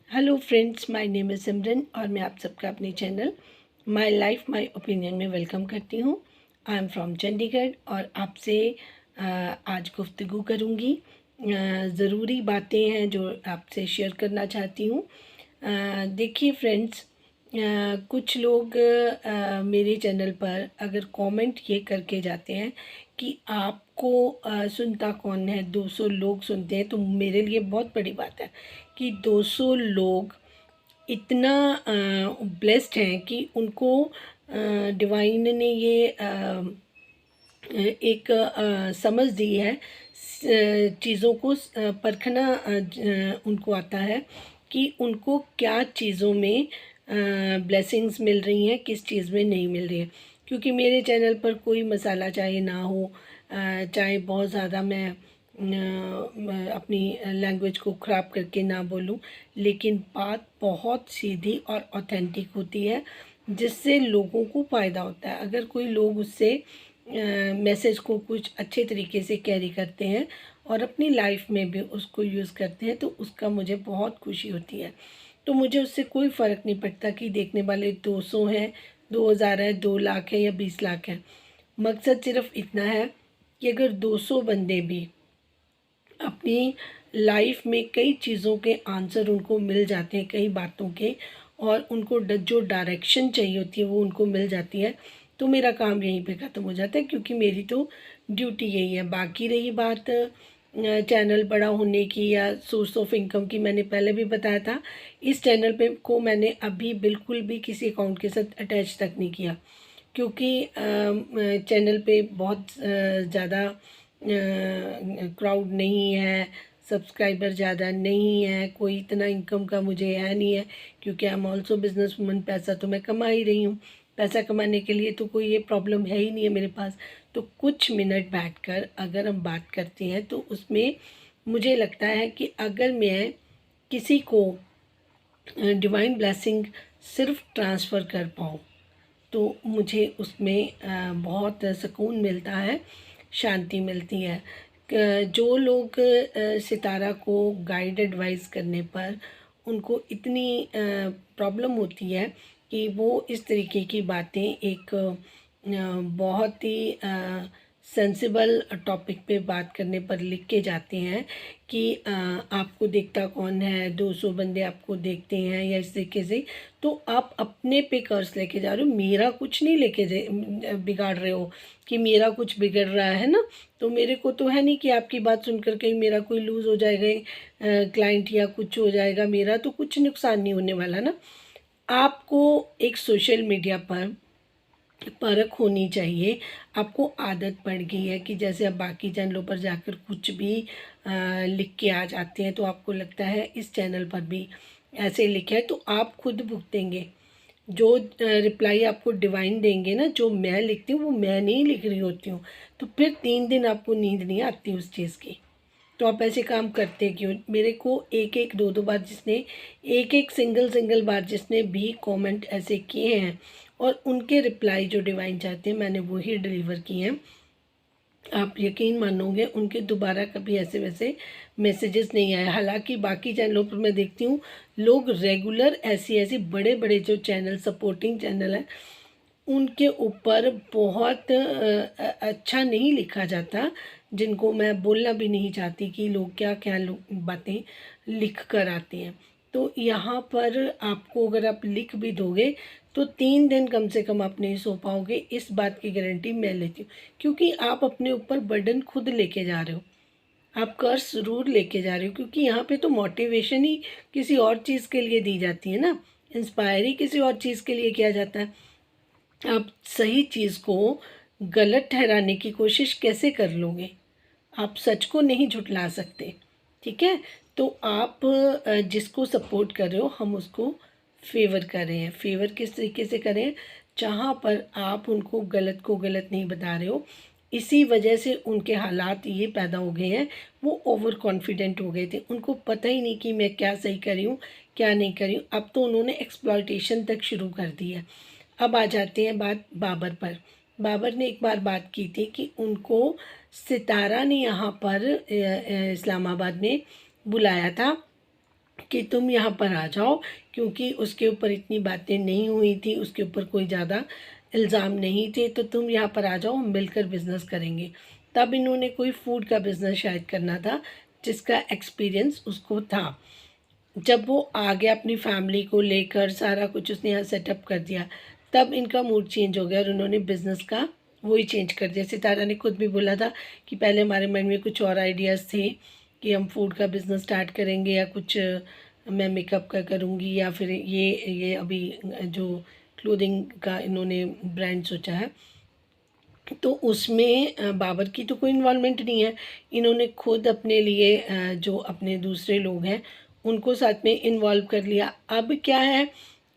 Hello friends, my name is Simran और मैं आप सबका अपने channel my life my opinion में वेलकम करती हूँ। आई एम फ्रॉम चंडीगढ़ और आपसे आज गुफ्तगू करूँगी। ज़रूरी बातें हैं जो आपसे शेयर करना चाहती हूँ। देखिए फ्रेंड्स, कुछ लोग मेरे चैनल पर अगर कमेंट ये करके जाते हैं कि आपको सुनता कौन है, 200 लोग सुनते हैं, तो मेरे लिए बहुत बड़ी बात है कि 200 लोग इतना ब्लेस्ड हैं कि उनको डिवाइन ने ये एक समझ दी है। चीज़ों को परखना उनको आता है कि उनको क्या चीज़ों में ब्लेसिंग्स मिल रही हैं, किस चीज़ में नहीं मिल रही है। क्योंकि मेरे चैनल पर कोई मसाला चाहे ना हो, चाहे बहुत ज़्यादा मैं अपनी लैंग्वेज को ख़राब करके ना बोलूं, लेकिन बात बहुत सीधी और ऑथेंटिक होती है जिससे लोगों को फ़ायदा होता है। अगर कोई लोग उससे मैसेज को कुछ अच्छे तरीके से कैरी करते हैं और अपनी लाइफ में भी उसको यूज़ करते हैं तो उसका मुझे बहुत खुशी होती है। तो मुझे उससे कोई फ़र्क नहीं पड़ता कि देखने वाले 200 हैं, 2000 है, 2 लाख है या 20 लाख है। मकसद सिर्फ इतना है कि अगर 200 बंदे भी अपनी लाइफ में कई चीज़ों के आंसर उनको मिल जाते हैं, कई बातों के, और उनको जो डायरेक्शन चाहिए होती है वो उनको मिल जाती है, तो मेरा काम यहीं पे ख़त्म हो जाता है। क्योंकि मेरी तो ड्यूटी यही है। बाकी रही बात चैनल बड़ा होने की या सोर्स ऑफ इनकम की, मैंने पहले भी बताया था, इस चैनल पे को मैंने अभी बिल्कुल भी किसी अकाउंट के साथ अटैच तक नहीं किया। क्योंकि चैनल पे बहुत ज़्यादा क्राउड नहीं है, सब्सक्राइबर ज़्यादा नहीं है, कोई इतना इनकम का मुझे है नहीं है। क्योंकि I am also business woman, पैसा तो मैं कमा ही रही हूँ। पैसा कमाने के लिए तो कोई ये प्रॉब्लम है ही नहीं है मेरे पास। तो कुछ मिनट बैठकर अगर हम बात करते हैं तो उसमें मुझे लगता है कि अगर मैं किसी को डिवाइन ब्लेसिंग सिर्फ ट्रांसफ़र कर पाऊँ तो मुझे उसमें बहुत सुकून मिलता है, शांति मिलती है। जो लोग सितारा को गाइड एडवाइस करने पर उनको इतनी प्रॉब्लम होती है कि वो इस तरीके की बातें एक बहुत ही सेंसिबल टॉपिक पे बात करने पर लिख के जाते हैं कि आपको देखता कौन है, 200 बंदे आपको देखते हैं या इस तरीके से, तो आप अपने पे कर्ज लेके जा रहे हो। मेरा कुछ नहीं बिगाड़ रहे हो कि मेरा कुछ बिगड़ रहा है ना। तो मेरे को तो है नहीं कि आपकी बात सुनकर कहीं मेरा कोई लूज़ हो जाएगा क्लाइंट या कुछ हो जाएगा। मेरा तो कुछ नुकसान नहीं होने वाला ना। आपको एक सोशल मीडिया पर परख होनी चाहिए। आपको आदत पड़ गई है कि जैसे अब बाकी चैनलों पर जाकर कुछ भी लिख के आ जाते हैं तो आपको लगता है इस चैनल पर भी ऐसे लिखा है, तो आप खुद भुगतेंगे। जो रिप्लाई आपको डिवाइन देंगे ना, जो मैं लिखती हूँ वो मैं नहीं लिख रही होती हूँ, तो फिर 3 दिन आपको नींद नहीं आती उस चीज़ की। तो आप ऐसे काम करते क्यों? मेरे को एक एक दो दो बार जिसने एक एक सिंगल बार जिसने भी कमेंट ऐसे किए हैं और उनके रिप्लाई जो डिवाइन चाहते हैं मैंने वो ही डिलीवर किए हैं। आप यकीन मानोगे उनके दोबारा कभी ऐसे वैसे मैसेजेस नहीं आए। हालांकि बाकी चैनलों पर मैं देखती हूँ लोग रेगुलर ऐसी ऐसी बड़े बड़े जो चैनल सपोर्टिंग चैनल हैं उनके ऊपर बहुत अच्छा नहीं लिखा जाता, जिनको मैं बोलना भी नहीं चाहती कि लोग क्या क्या बातें लिख कर आते हैं। तो यहाँ पर आपको अगर आप लिख भी दोगे तो 3 दिन कम से कम आप नहीं सो पाओगे, इस बात की गारंटी मैं लेती हूँ। क्योंकि आप अपने ऊपर बर्डन खुद लेके जा रहे हो, आप कर्ज ज़रूर लेके जा रहे हो। क्योंकि यहाँ पे तो मोटिवेशन ही किसी और चीज़ के लिए दी जाती है ना, इंस्पायर ही किसी और चीज़ के लिए किया जाता है। आप सही चीज़ को गलत ठहराने की कोशिश कैसे कर लोगे? आप सच को नहीं झुठला सकते, ठीक है? तो आप जिसको सपोर्ट कर रहे हो हम उसको फेवर कर रहे हैं। फेवर किस तरीके से करें? जहाँ पर आप उनको गलत को गलत नहीं बता रहे हो, इसी वजह से उनके हालात ये पैदा हो गए हैं। वो ओवर कॉन्फिडेंट हो गए थे, उनको पता ही नहीं कि मैं क्या सही कर रही हूँ, क्या नहीं कर रही हूँ। अब तो उन्होंने एक्सप्लॉयटेशन तक शुरू कर दी है। अब आ जाते हैं बात बाबर पर। बाबर ने एक बार बात की थी कि उनको सितारा ने यहाँ पर इस्लामाबाद में बुलाया था कि तुम यहाँ पर आ जाओ, क्योंकि उसके ऊपर इतनी बातें नहीं हुई थी, उसके ऊपर कोई ज़्यादा इल्ज़ाम नहीं थे, तो तुम यहाँ पर आ जाओ, हम मिलकर बिज़नेस करेंगे। तब इन्होंने कोई फूड का बिज़नेस शायद करना था, जिसका एक्सपीरियंस उसको था। जब वो आ गया अपनी फैमिली को लेकर, सारा कुछ उसने यहाँ सेटअप कर दिया, तब इनका मूड चेंज हो गया और उन्होंने बिज़नेस का वही चेंज कर दिया। सितारा ने खुद भी बोला था कि पहले हमारे माइंड में कुछ और आइडियाज़ थे कि हम फूड का बिज़नेस स्टार्ट करेंगे, या कुछ मैं मेकअप का करूँगी, या फिर ये अभी जो क्लोथिंग का इन्होंने ब्रांड सोचा है, तो उसमें बाबर की तो कोई इन्वॉल्वमेंट नहीं है। इन्होंने खुद अपने लिए जो अपने दूसरे लोग हैं उनको साथ में इन्वॉल्व कर लिया। अब क्या है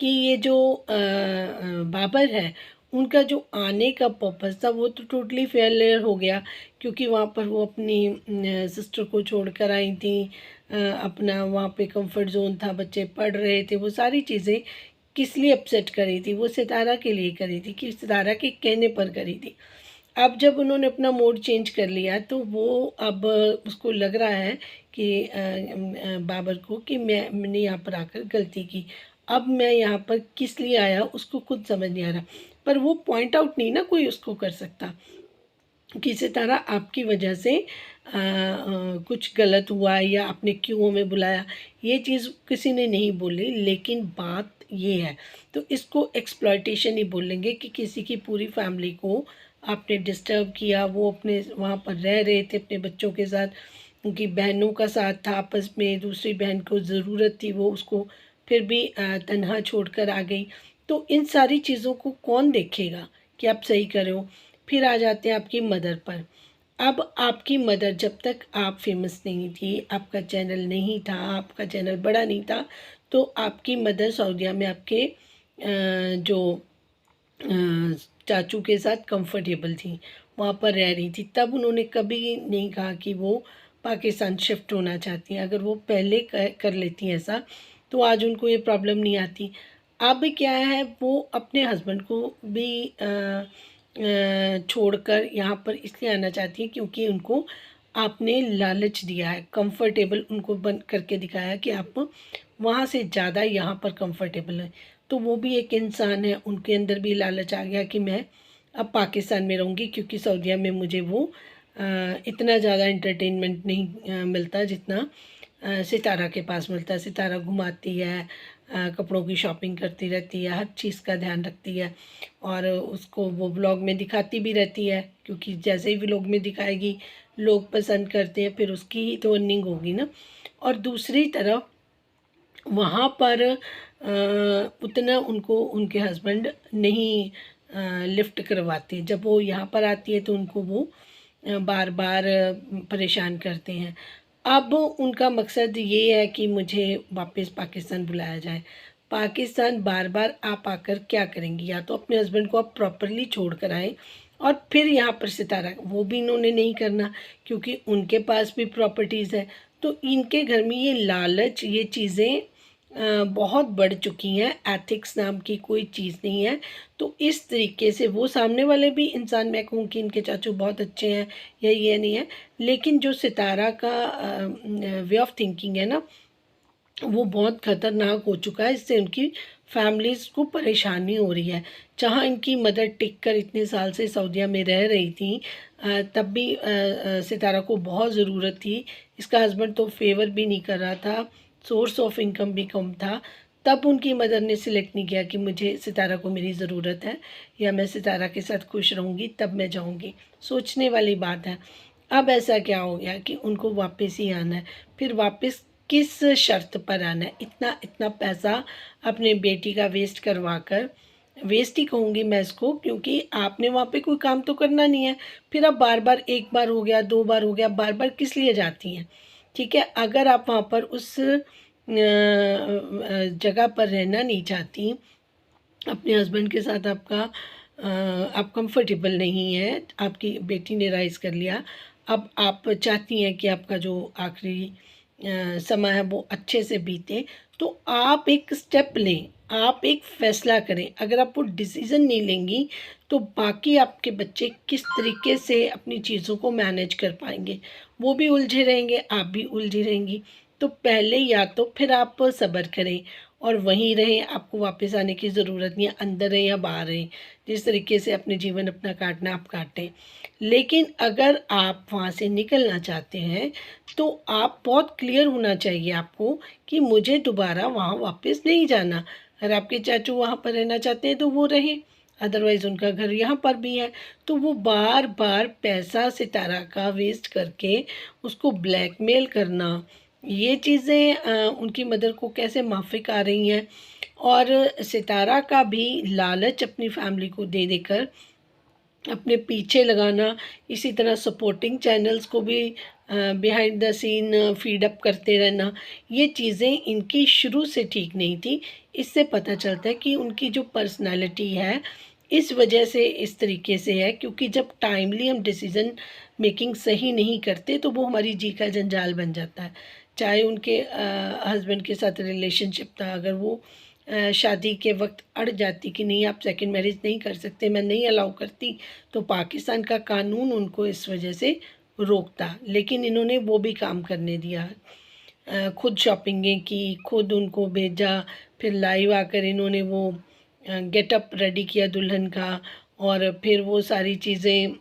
कि ये जो बाबर है, उनका जो आने का पर्पज़ था वो तो टोटली फेलियर हो गया, क्योंकि वहाँ पर वो अपनी सिस्टर को छोड़कर आई थी। अपना वहाँ पे कंफर्ट ज़ोन था, बच्चे पढ़ रहे थे, वो सारी चीज़ें किस लिए अपसेट करी थी? वो सितारा के लिए करी थी, कि सितारा के कहने पर करी थी। अब जब उन्होंने अपना मोड चेंज कर लिया, तो वो अब उसको लग रहा है कि बाबर को कि मैंने यहाँ पर आकर गलती की। अब मैं यहाँ पर किस लिए आया उसको खुद समझ नहीं आ रहा, पर वो पॉइंट आउट नहीं ना कोई उसको कर सकता कि सितारा आपकी वजह से कुछ गलत हुआ या आपने क्यों हमें बुलाया, ये चीज़ किसी ने नहीं बोली। लेकिन बात ये है, तो इसको एक्सप्लॉयटेशन ही बोलेंगे कि किसी की पूरी फैमिली को आपने डिस्टर्ब किया। वो अपने वहाँ पर रह रहे थे अपने बच्चों के साथ, उनकी बहनों का साथ था आपस में, दूसरी बहन को ज़रूरत थी, वो उसको फिर भी तन्हा छोड़कर आ गई। तो इन सारी चीज़ों को कौन देखेगा कि आप सही कर रहे हो। फिर आ जाते हैं आपकी मदर पर। अब आपकी मदर, जब तक आप फेमस नहीं थी, आपका चैनल नहीं था, आपका चैनल बड़ा नहीं था, तो आपकी मदर सऊदीया में आपके जो चाचू के साथ कंफर्टेबल थी, वहाँ पर रह रही थी। तब उन्होंने कभी नहीं कहा कि वो पाकिस्तान शिफ्ट होना चाहती हैं। अगर वो पहले कर लेती हैं ऐसा, तो आज उनको ये प्रॉब्लम नहीं आती। अब क्या है, वो अपने हस्बैंड को भी छोड़कर यहाँ पर इसलिए आना चाहती हैं क्योंकि उनको आपने लालच दिया है, कंफर्टेबल उनको बन करके दिखाया कि आप वहाँ से ज़्यादा यहाँ पर कंफर्टेबल हैं। तो वो भी एक इंसान है, उनके अंदर भी लालच आ गया कि मैं अब पाकिस्तान में रहूँगी, क्योंकि सऊदीया में मुझे वो इतना ज़्यादा एंटरटेनमेंट नहीं मिलता जितना सितारा के पास मिलता है। सितारा घुमाती है, कपड़ों की शॉपिंग करती रहती है, हर चीज़ का ध्यान रखती है, और उसको वो व्लॉग में दिखाती भी रहती है, क्योंकि जैसे ही व्लॉग में दिखाएगी लोग पसंद करते हैं, फिर उसकी ही तो अर्निंग होगी ना। और दूसरी तरफ वहाँ पर उतना उनको उनके हस्बैंड नहीं लिफ्ट करवाते। जब वो यहाँ पर आती है तो उनको वो बार बार परेशान करते हैं। अब उनका मकसद ये है कि मुझे वापस पाकिस्तान बुलाया जाए। पाकिस्तान बार बार आप आकर क्या करेंगी? या तो अपने हस्बैंड को आप प्रॉपरली छोड़ कर आएँ, और फिर यहाँ पर सितारा, वो भी इन्होंने नहीं करना, क्योंकि उनके पास भी प्रॉपर्टीज़ है। तो इनके घर में ये लालच, ये चीज़ें बहुत बढ़ चुकी हैं। एथिक्स नाम की कोई चीज़ नहीं है। तो इस तरीके से वो सामने वाले भी इंसान, मैं कहूँ कि इनके चाचू बहुत अच्छे हैं या ये नहीं है, लेकिन जो सितारा का वे ऑफ थिंकिंग है ना, वो बहुत ख़तरनाक हो चुका है। इससे उनकी फैमिलीज़ को परेशानी हो रही है। जहाँ इनकी मदर टिक कर इतने साल से सऊदीया में रह रही थी, तब भी सितारा को बहुत ज़रूरत थी। इसका हस्बैंड तो फेवर भी नहीं कर रहा था, सोर्स ऑफ इनकम भी कम था। तब उनकी मदर ने सिलेक्ट नहीं किया कि मुझे सितारा को मेरी ज़रूरत है, या मैं सितारा के साथ खुश रहूँगी तब मैं जाऊँगी। सोचने वाली बात है। अब ऐसा क्या हो गया कि उनको वापस ही आना है। फिर वापस किस शर्त पर आना है? इतना इतना पैसा अपने बेटी का वेस्ट करवा कर, वेस्ट ही कहूँगी मैं इसको, क्योंकि आपने वहाँ पे कोई काम तो करना नहीं है। फिर आप बार-बार, एक बार हो गया, 2 बार हो गया, बार-बार किस लिए जाती हैं? ठीक है, अगर आप वहाँ पर उस जगह पर रहना नहीं चाहती, अपने हस्बैंड के साथ आप कंफर्टेबल नहीं हैं, आपकी बेटी ने राइज़ कर लिया, अब आप चाहती हैं कि आपका जो आखिरी समय है वो अच्छे से बीते, तो आप एक स्टेप लें, आप एक फ़ैसला करें। अगर आप वो डिसीज़न नहीं लेंगी, तो बाकी आपके बच्चे किस तरीके से अपनी चीज़ों को मैनेज कर पाएँगे? वो भी उलझे रहेंगे, आप भी उलझी रहेंगी। तो पहले या तो फिर आप सब्र करें और वहीं रहें, आपको वापस आने की ज़रूरत नहीं है, अंदर रहें या बाहर रहें, जिस तरीके से अपने जीवन अपना काटना आप काटें। लेकिन अगर आप वहाँ से निकलना चाहते हैं तो आप बहुत क्लियर होना चाहिए आपको कि मुझे दोबारा वहाँ वापस नहीं जाना। अगर आपके चाचू वहाँ पर रहना चाहते हैं तो वो रहें, अदरवाइज़ उनका घर यहाँ पर भी है। तो वो बार बार पैसा सितारा का वेस्ट करके उसको ब्लैकमेल करना, ये चीज़ें उनकी मदर को कैसे माफ़िक आ रही हैं। और सितारा का भी लालच अपनी फैमिली को दे देकर अपने पीछे लगाना, इसी तरह सपोर्टिंग चैनल्स को भी behind the scene feed up करते रहना, ये चीज़ें इनकी शुरू से ठीक नहीं थी। इससे पता चलता है कि उनकी जो पर्सनैलिटी है इस वजह से इस तरीके से है, क्योंकि जब टाइमली हम डिसीज़न मेकिंग सही नहीं करते तो वो हमारी जी का जंजाल बन जाता है। चाहे उनके हस्बैंड के साथ रिलेशनशिप था, अगर वो शादी के वक्त अड़ जाती कि नहीं आप सेकंड मैरिज नहीं कर सकते, मैं नहीं अलाउ करती, तो पाकिस्तान का कानून उनको इस वजह से रोकता। लेकिन इन्होंने वो भी काम करने दिया, खुद शॉपिंगें की, खुद उनको भेजा, फिर लाइव आकर इन्होंने वो गेटअप रेडी किया दुल्हन का, और फिर वो सारी चीज़ें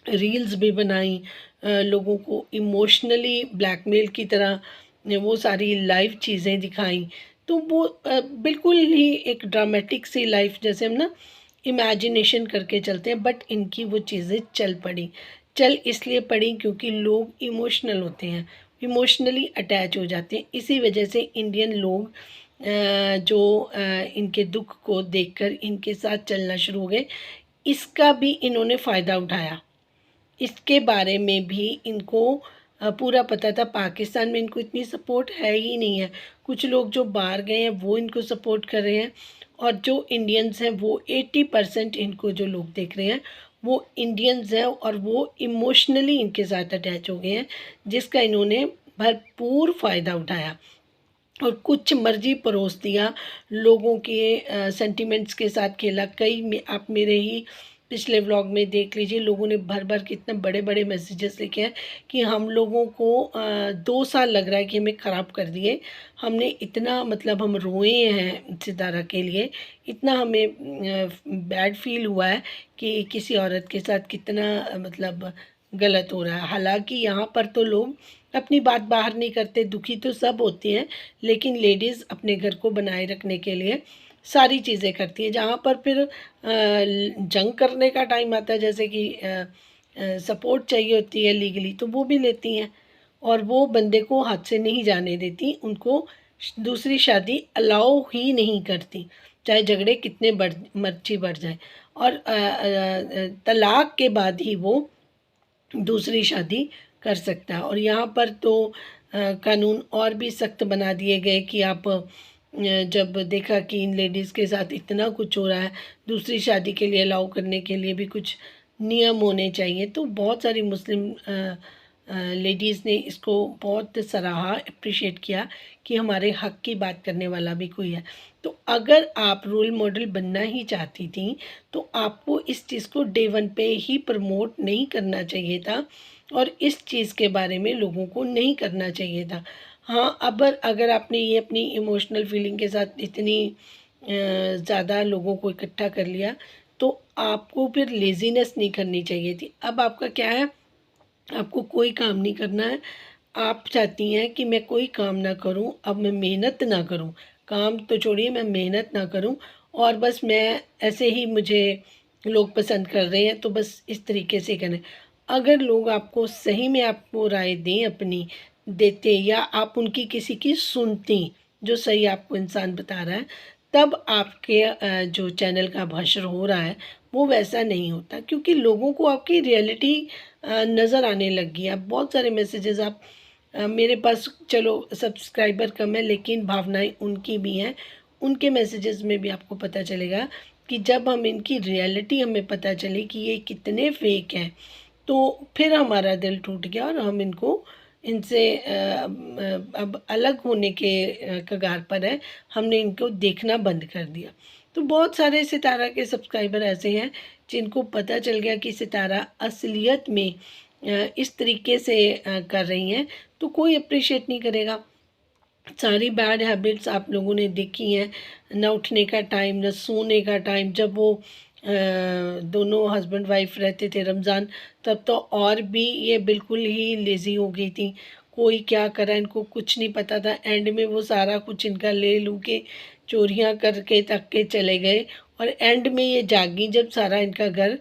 रील्स भी बनाई, लोगों को इमोशनली ब्लैकमेल की तरह वो सारी लाइव चीज़ें दिखाई। तो वो बिल्कुल ही एक ड्रामेटिक सी लाइफ जैसे हम ना इमेजिनेशन करके चलते हैं, बट इनकी वो चीज़ें चल इसलिए पड़ी क्योंकि लोग इमोशनल होते हैं, इमोशनली अटैच हो जाते हैं। इसी वजह से इंडियन लोग जो इनके दुख को देखकर इनके साथ चलना शुरू हो गए। इसका भी इन्होंने फ़ायदा उठाया, इसके बारे में भी इनको पूरा पता था। पाकिस्तान में इनको इतनी सपोर्ट है ही नहीं है। कुछ लोग जो बाहर गए हैं वो इनको सपोर्ट कर रहे हैं, और जो इंडियंस हैं वो 80% इनको जो लोग देख रहे हैं वो इंडियंस हैं, और वो इमोशनली इनके साथ अटैच हो गए हैं, जिसका इन्होंने भरपूर फ़ायदा उठाया और कुछ मर्जी परोस दिया, लोगों के सेंटिमेंट्स के साथ खेला। आप मेरे ही पिछले व्लॉग में देख लीजिए, लोगों ने भर भर कितने बड़े बड़े मैसेजेस लिखे हैं कि हम लोगों को 2 साल लग रहा है कि हमें ख़राब कर दिए, हमने इतना मतलब हम रोए हैं सितारा के लिए, इतना हमें बैड फील हुआ है कि किसी औरत के साथ कितना मतलब गलत हो रहा है। हालांकि यहाँ पर तो लोग अपनी बात बाहर नहीं करते, दुखी तो सब होती हैं, लेकिन लेडीज़ अपने घर को बनाए रखने के लिए सारी चीज़ें करती हैं। जहाँ पर फिर जंग करने का टाइम आता है, जैसे कि सपोर्ट चाहिए होती है लीगली, तो वो भी लेती हैं, और वो बंदे को हाथ से नहीं जाने देती, उनको दूसरी शादी अलाउ ही नहीं करती, चाहे झगड़े कितने मर्जी बढ़ जाए। और तलाक के बाद ही वो दूसरी शादी कर सकता है। और यहाँ पर तो कानून और भी सख्त बना दिए गए कि आप जब देखा कि इन लेडीज़ के साथ इतना कुछ हो रहा है, दूसरी शादी के लिए अलाउ करने के लिए भी कुछ नियम होने चाहिए। तो बहुत सारी मुस्लिम लेडीज़ ने इसको बहुत सराहा, अप्रिशिएट किया कि हमारे हक़ की बात करने वाला भी कोई है। तो अगर आप रोल मॉडल बनना ही चाहती थी तो आपको इस चीज़ को डे वन पे ही प्रमोट नहीं करना चाहिए था, और इस चीज़ के बारे में लोगों को नहीं करना चाहिए था। हाँ, अगर आपने ये अपनी इमोशनल फीलिंग के साथ इतनी ज़्यादा लोगों को इकट्ठा कर लिया, तो आपको फिर लेज़ीनेस नहीं करनी चाहिए थी। अब आपका क्या है, आपको कोई काम नहीं करना है। आप चाहती हैं कि मैं कोई काम ना करूं, अब मैं मेहनत ना करूं, काम तो छोड़िए मैं मेहनत ना करूं, और बस मैं ऐसे ही मुझे लोग पसंद कर रहे हैं तो बस इस तरीके से करें। अगर लोग आपको सही में आपको राय दें अपनी देते, या आप उनकी किसी की सुनती जो सही आपको इंसान बता रहा है, तब आपके जो चैनल का भाषण हो रहा है वो वैसा नहीं होता, क्योंकि लोगों को आपकी रियलिटी नज़र आने लगी है। अब बहुत सारे मैसेजेस आप मेरे पास, चलो सब्सक्राइबर कम है लेकिन भावनाएं उनकी भी हैं, उनके मैसेजेस में भी आपको पता चलेगा कि जब हम इनकी रियलिटी हमें पता चली कि ये कितने फेक हैं, तो फिर हमारा दिल टूट गया और हम इनसे अब अलग होने के कगार पर है, हमने इनको देखना बंद कर दिया। तो बहुत सारे सितारा के सब्सक्राइबर ऐसे हैं जिनको पता चल गया कि सितारा असलियत में इस तरीके से कर रही हैं तो कोई अप्रिशिएट नहीं करेगा। सारी बैड हैबिट्स आप लोगों ने देखी हैं, ना उठने का टाइम, ना सोने का टाइम। जब वो दोनों हस्बैंड वाइफ रहते थे रमज़ान, तब तो और भी ये बिल्कुल ही लेज़ी हो गई थी। कोई क्या करा इनको कुछ नहीं पता था। एंड में वो सारा कुछ इनका ले लू के चोरियां करके तक के चले गए, और एंड में ये जागी जब सारा इनका घर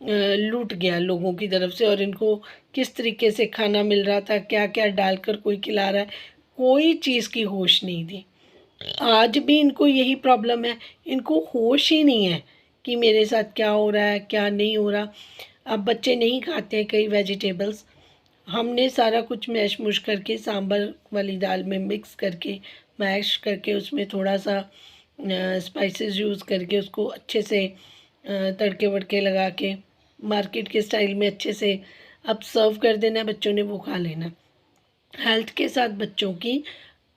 लूट गया लोगों की तरफ से, और इनको किस तरीके से खाना मिल रहा था, क्या क्या डालकर कोई खिला रहा है, कोई चीज़ की होश नहीं थी। आज भी इनको यही प्रॉब्लम है, इनको होश ही नहीं है कि मेरे साथ क्या हो रहा है क्या नहीं हो रहा। अब बच्चे नहीं खाते हैं कई वेजिटेबल्स, हमने सारा कुछ मैश मुश करके सांभर वाली दाल में मिक्स करके मैश करके उसमें थोड़ा सा स्पाइसेस यूज़ करके उसको अच्छे से तड़के वड़के लगा के मार्केट के स्टाइल में अच्छे से अब सर्व कर देना, बच्चों ने वो खा लेना। हेल्थ के साथ बच्चों की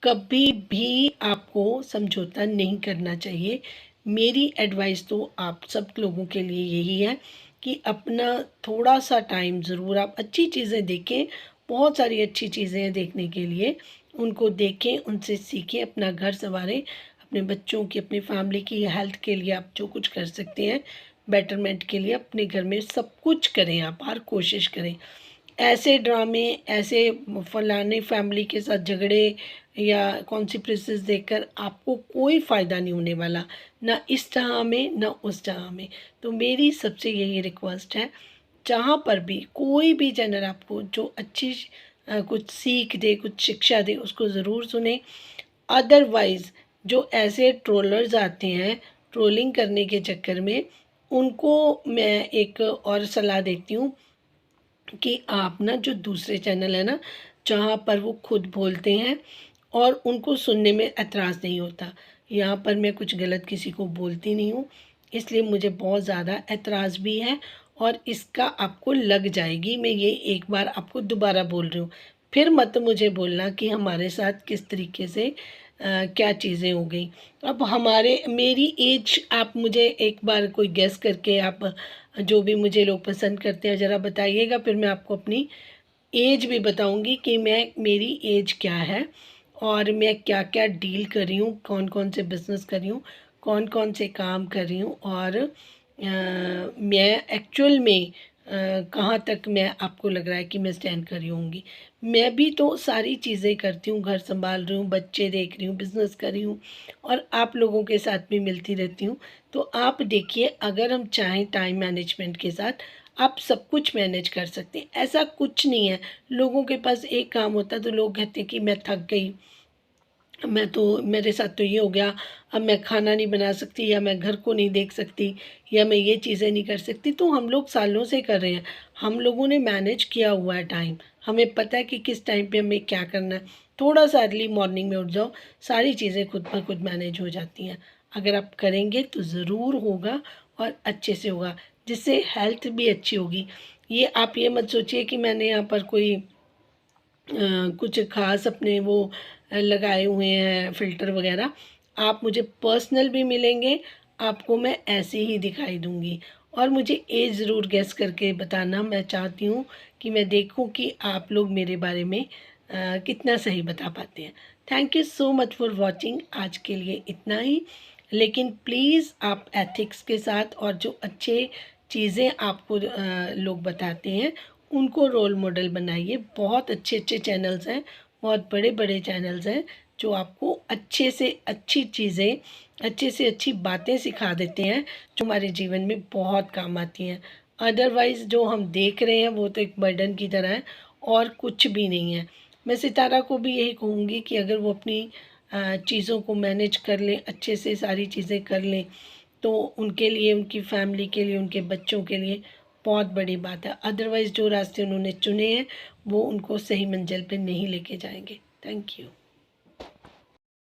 कभी भी आपको समझौता नहीं करना चाहिए। मेरी एडवाइस तो आप सब लोगों के लिए यही है कि अपना थोड़ा सा टाइम ज़रूर आप अच्छी चीज़ें देखें। बहुत सारी अच्छी चीज़ें हैं देखने के लिए, उनको देखें, उनसे सीखें, अपना घर संवारें, अपने बच्चों की, अपनी फैमिली की हेल्थ के लिए आप जो कुछ कर सकते हैं, बेटरमेंट के लिए अपने घर में सब कुछ करें। आप हर कोशिश करें। ऐसे ड्रामे, ऐसे फलाने फैमिली के साथ झगड़े या कॉन्सिक्वेंसेस देखकर आपको कोई फ़ायदा नहीं होने वाला, ना इस जहाँ में ना उस जहाँ में। तो मेरी सबसे यही रिक्वेस्ट है, जहाँ पर भी कोई भी चैनल आपको जो अच्छी कुछ सीख दे, कुछ शिक्षा दे, उसको ज़रूर सुने। अदरवाइज़ जो ऐसे ट्रोलर्स आते हैं ट्रोलिंग करने के चक्कर में, उनको मैं एक और सलाह देती हूँ कि आप ना जो दूसरे चैनल है ना, जहाँ पर वो खुद बोलते हैं और उनको सुनने में एतराज़ नहीं होता, यहाँ पर मैं कुछ गलत किसी को बोलती नहीं हूँ, इसलिए मुझे बहुत ज़्यादा एतराज़ भी है और इसका आपको लग जाएगी। मैं ये एक बार आपको दोबारा बोल रही हूँ, फिर मत मुझे बोलना कि हमारे साथ किस तरीके से क्या चीज़ें हो गई। अब हमारे मेरी एज आप मुझे एक बार कोई गेस करके आप जो भी मुझे लोग पसंद करते हैं ज़रा बताइएगा, फिर मैं आपको अपनी एज भी बताऊंगी कि मेरी एज क्या है और मैं क्या क्या डील कर रही हूँ, कौन कौन से बिज़नेस कर रही हूँ, कौन कौन से काम कर रही हूँ, और मैं एक्चुअल में कहाँ तक मैं आपको लग रहा है कि मैं स्टैंड कर रही होंगी। मैं भी तो सारी चीज़ें करती हूँ, घर संभाल रही हूँ, बच्चे देख रही हूँ, बिज़नेस कर रही हूँ और आप लोगों के साथ भी मिलती रहती हूँ। तो आप देखिए, अगर हम चाहें टाइम मैनेजमेंट के साथ आप सब कुछ मैनेज कर सकते हैं। ऐसा कुछ नहीं है, लोगों के पास एक काम होता है तो लोग कहते हैं कि मैं थक गई, मैं तो मेरे साथ तो ये हो गया, अब मैं खाना नहीं बना सकती, या मैं घर को नहीं देख सकती, या मैं ये चीज़ें नहीं कर सकती। तो हम लोग सालों से कर रहे हैं, हम लोगों ने मैनेज किया हुआ है टाइम, हमें पता है कि किस टाइम पे हमें क्या करना है। थोड़ा सा अर्ली मॉर्निंग में उठ जाओ, सारी चीज़ें खुद ब खुद मैनेज हो जाती हैं। अगर आप करेंगे तो ज़रूर होगा और अच्छे से होगा, जिससे हेल्थ भी अच्छी होगी। ये आप ये मत सोचिए कि मैंने यहाँ पर कोई कुछ ख़ास अपने वो लगाए हुए हैं फ़िल्टर वग़ैरह। आप मुझे पर्सनल भी मिलेंगे, आपको मैं ऐसे ही दिखाई दूँगी। और मुझे एज ज़रूर गेस करके बताना, मैं चाहती हूँ कि मैं देखूँ कि आप लोग मेरे बारे में कितना सही बता पाते हैं। Thank you so much for watching. आज के लिए इतना ही, लेकिन प्लीज़ आप एथिक्स के साथ और जो अच्छे चीज़ें आपको लोग बताते हैं उनको रोल मॉडल बनाइए। बहुत अच्छे अच्छे चैनल्स हैं, बहुत बड़े बड़े चैनल्स हैं जो आपको अच्छे से अच्छी चीज़ें, अच्छे से अच्छी बातें सिखा देते हैं जो हमारे जीवन में बहुत काम आती हैं। अदरवाइज़ जो हम देख रहे हैं वो तो एक बर्डन की तरह है और कुछ भी नहीं है। मैं सितारा को भी यही कहूँगी कि अगर वो अपनी चीज़ों को मैनेज कर लें, अच्छे से सारी चीज़ें कर लें, तो उनके लिए, उनकी फैमिली के लिए, उनके बच्चों के लिए बहुत बड़ी बात है। अदरवाइज़ जो रास्ते उन्होंने चुने हैं वो उनको सही मंजिल पे नहीं लेके जाएंगे। Thank you.